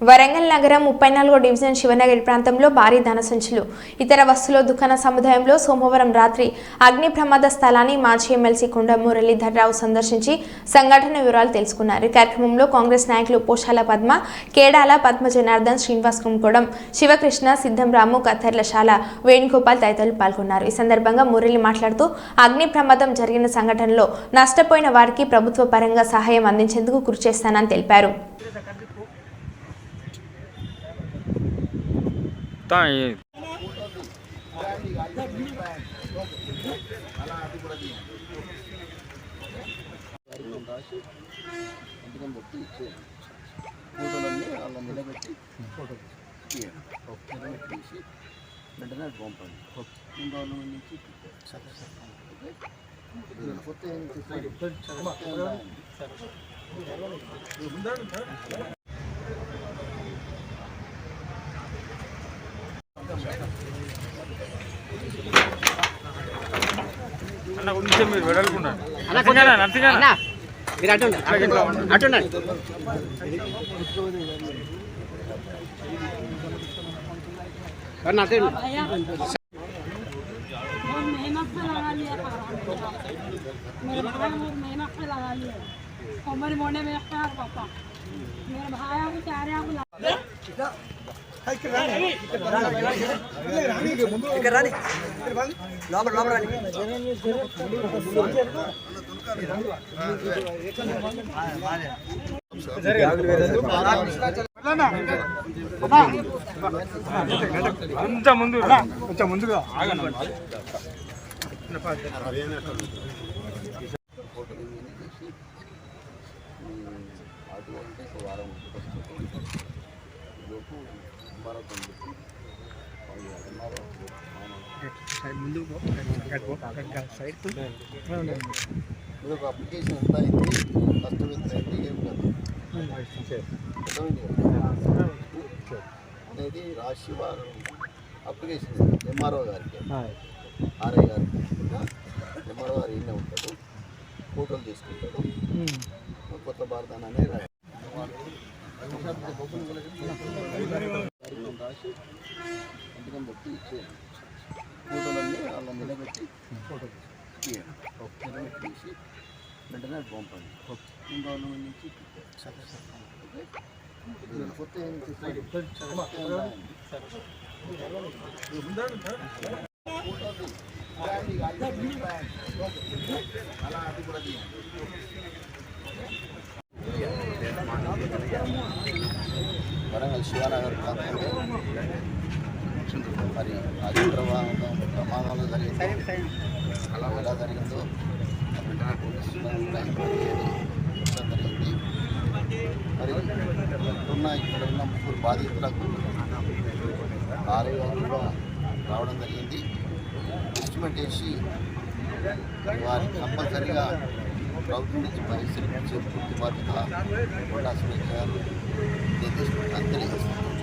వరంగల్ నగరం 34వ డివిజన్ శివనగర్ ప్రాంతంలో భారీ ధనసంచులు ఇతర వస్తువుల దుకాణ సముదాయంలో సోమవారం రాత్రి అగ్ని ప్రమాద స్థలాన్ని మాజీ ఎమ్మెల్సీ కొండ మురళీధర్రావు సందర్శించి సంఘటన వివరాలు తెలుసుకున్నారు. ఈ కార్యక్రమంలో కాంగ్రెస్ నాయకులు పోషాల పద్మ, కేడాల పద్మ జనార్దన్, శ్రీనివాస్ కుంకోడం, శివకృష్ణ, సిద్ధం రాము, కథర్లశాల వేణుగోపాల్ తదితరులు పాల్గొన్నారు. ఈ సందర్భంగా మురళి మాట్లాడుతూ అగ్ని ప్రమాదం జరిగిన సంఘటనలో నష్టపోయిన వారికి ప్రభుత్వ పరంగా సహాయం అందించేందుకు కృషి చేస్తానని తెలిపారు. మీరు వెడల్పున్నారు మీరు అటుండండి मोने में पापा मेरे भाई को चार ముందుగా అప్లికేషన్ ఎంత అయింది, కష్టం ఎంత అయింది, ఏం కాదు అనేది రాసి వారు అప్లికేషన్ ఎంఆర్ఓ గారికి, ఆర్ఐ గారికి, ఎంఆర్ఓ గారు ఈయనే ఉంటాడు, ఫోటోలు తీసుకుంటాడు, కొత్త భారతాన్ని అనేది రాసి సంతకం పెట్టి ఇచ్చే ఫోటోలన్నీ వాళ్ళ నిలబెట్టి తీసి వెంటనే పంపండి. 3 రోజుల నుంచి కొత్త వరంగల్ శివనగర్ ప్రాంతంలో మరి అగ్ని ప్రమాదంలో జరిగింది. అలా ఎలా జరిగిందో వెంటనే పోలీసులు జరిగింది. మరి ఉన్న ఇక్కడ ఉన్న 3 బాధితులకు 6,000 కూడా రావడం జరిగింది. ఎస్టిమేట్ వేసి వారికి కంపల్సరీగా ప్రభుత్వం నుంచి పరిశీలించే పూర్తి బాధ్యత కొండా సురేష్ గారు తెలియజేస్తున్నారు.